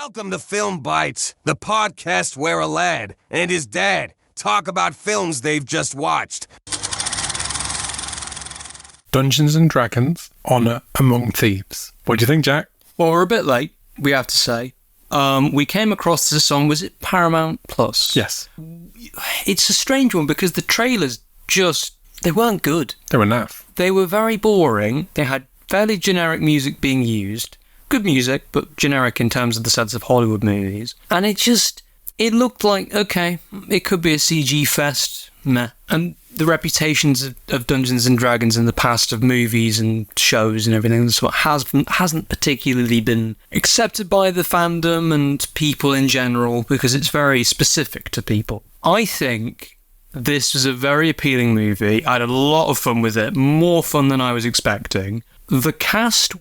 Welcome to Film Bites, the podcast where a lad and his dad talk about films they've just watched. Dungeons and Dragons, Honor Among Thieves. What do you think, Jack? Well, we're a bit late, we have to say. We came across this on, was it Paramount Plus? Yes. It's a strange one because the trailers they weren't good. They were naff. They were very boring. They had fairly generic music being used. Good music, but generic in terms of the sense of Hollywood movies. And it looked like, okay, it could be a CG fest, meh. And the reputations of Dungeons and Dragons in the past of movies and shows and everything hasn't particularly been accepted by the fandom and people in general because it's very specific to people. I think this was a very appealing movie. I had a lot of fun with it, more fun than I was expecting. The cast,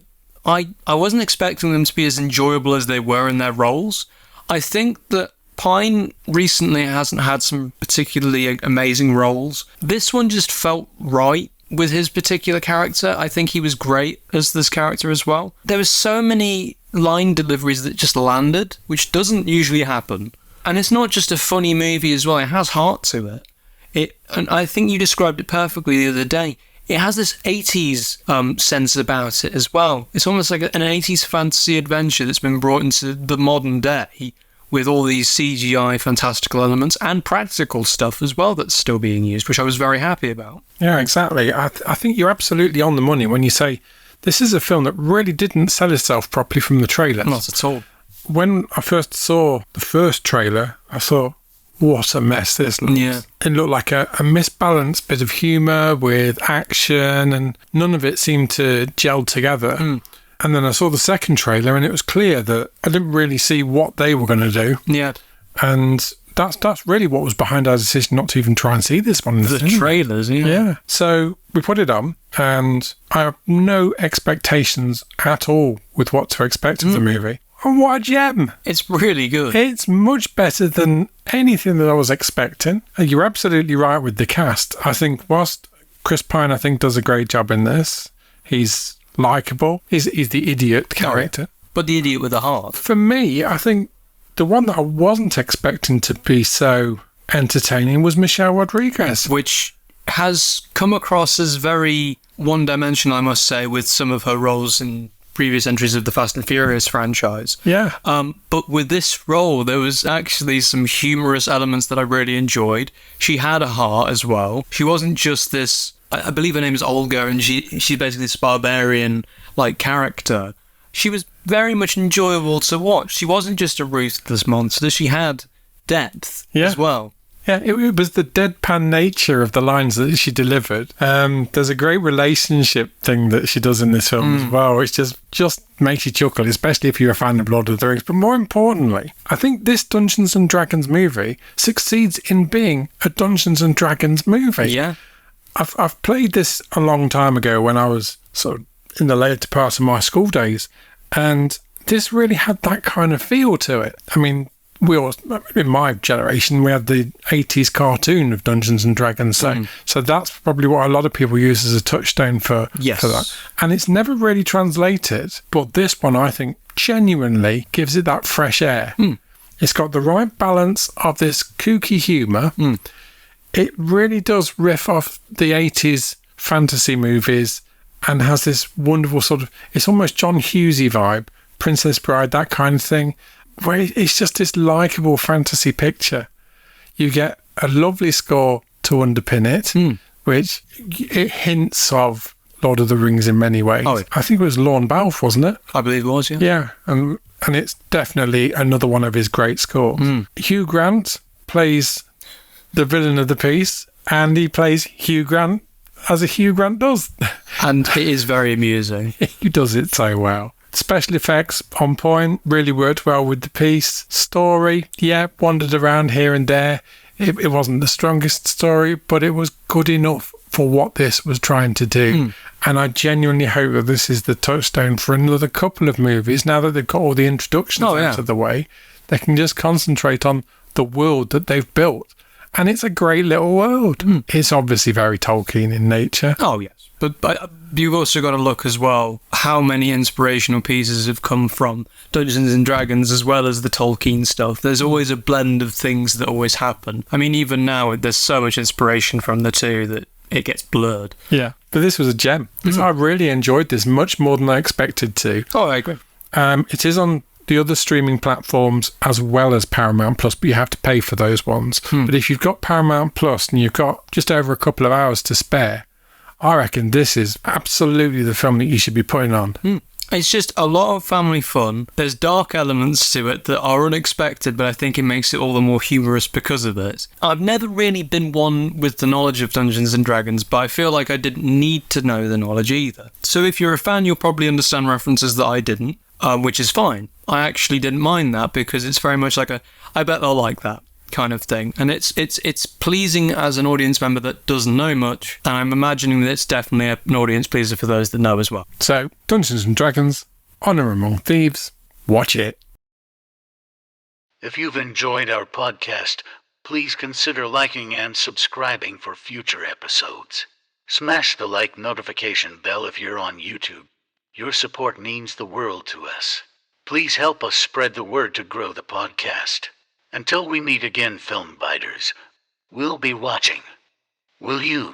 I wasn't expecting them to be as enjoyable as they were in their roles. I think that Pine recently hasn't had some particularly amazing roles. This one just felt right with his particular character. I think he was great as this character as well. There were so many line deliveries that just landed, which doesn't usually happen. And it's not just a funny movie as well, it has heart to it. And I think you described it perfectly the other day. It has this 80s sense about it as well. It's almost like an 80s fantasy adventure that's been brought into the modern day with all these CGI fantastical elements and practical stuff as well that's still being used, which I was very happy about. Yeah, exactly. I think you're absolutely on the money when you say this is a film that really didn't sell itself properly from the trailers. Not at all. When I first saw the first trailer, I thought, what a mess this looks. Yeah. It looked like a misbalanced bit of humour with action, and none of it seemed to gel together. And then I saw the second trailer and it was clear that I didn't really see what they were going to do. Yeah. And that's really what was behind our decision not to even try and see this one. The trailers, yeah. Yeah. So we put it on and I have no expectations at all with what to expect of the movie. And what a gem. It's really good. It's much better than anything that I was expecting. You're absolutely right with the cast. I think whilst Chris Pine, I think, does a great job in this, he's likeable. He's the idiot character. But the idiot with a heart. For me, I think the one that I wasn't expecting to be so entertaining was Michelle Rodriguez. Which has come across as very one-dimensional, I must say, with some of her roles in previous entries of the Fast and Furious franchise. Yeah. But with this role, there was actually some humorous elements that I really enjoyed. She had a heart as well. She wasn't just this, I believe her name is Olga, and she's basically this barbarian-like character. She was very much enjoyable to watch. She wasn't just a ruthless monster. She had depth as well. Yeah, it was the deadpan nature of the lines that she delivered. There's a great relationship thing that she does in this film as well, which just makes you chuckle, especially if you're a fan of Lord of the Rings. But more importantly, I think this Dungeons and Dragons movie succeeds in being a Dungeons and Dragons movie. Yeah. I've played this a long time ago when I was sort of in the later part of my school days, and this really had that kind of feel to it. I mean, in my generation, we had the 80s cartoon of Dungeons and Dragons, so that's probably what a lot of people use as a touchstone for that. And it's never really translated, but this one, I think, genuinely gives it that fresh air. It's got the right balance of this kooky humour. It really does riff off the 80s fantasy movies and has this wonderful sort of, it's almost John Hughesy vibe, Princess Bride, that kind of thing, where it's just this likeable fantasy picture. You get a lovely score to underpin it, which it hints of Lord of the Rings in many ways. I think it was Lorne Balfe, wasn't it? I believe it was, yeah. Yeah, and it's definitely another one of his great scores. Hugh Grant plays the villain of the piece, and he plays Hugh Grant as a Hugh Grant does. And it is very amusing. He does it so well. Special effects on point, really worked well with the piece. Story, wandered around here and there. It wasn't the strongest story, but it was good enough for what this was trying to do. And I genuinely hope that this is the touchstone for another couple of movies. Now that they've got all the introductions out of the way, they can just concentrate on the world that they've built And it's a great little world. It's obviously very Tolkien in nature. Oh, yes. But you've also got to look as well how many inspirational pieces have come from Dungeons and Dragons as well as the Tolkien stuff. There's always a blend of things that always happen. I mean, even now, there's so much inspiration from the two that it gets blurred. Yeah. But this was a gem. I really enjoyed this much more than I expected to. Oh, I agree. It is on the other streaming platforms as well as Paramount Plus, but you have to pay for those ones. But if you've got Paramount Plus and you've got just over a couple of hours to spare, I reckon this is absolutely the film that you should be putting on. It's just a lot of family fun. There's dark elements to it that are unexpected, but I think it makes it all the more humorous because of it. I've never really been one with the knowledge of Dungeons and Dragons, but I feel like I didn't need to know the knowledge either. So if you're a fan, you'll probably understand references that I didn't, which is fine. I actually didn't mind that because it's very much like I bet they'll like that kind of thing. And it's pleasing as an audience member that doesn't know much, and I'm imagining that it's definitely an audience pleaser for those that know as well. So, Dungeons and Dragons, Honor Among Thieves, watch it. If you've enjoyed our podcast, please consider liking and subscribing for future episodes. Smash the like notification bell if you're on YouTube. Your support means the world to us. Please help us spread the word to grow the podcast. Until we meet again, film biters, we'll be watching. Will you?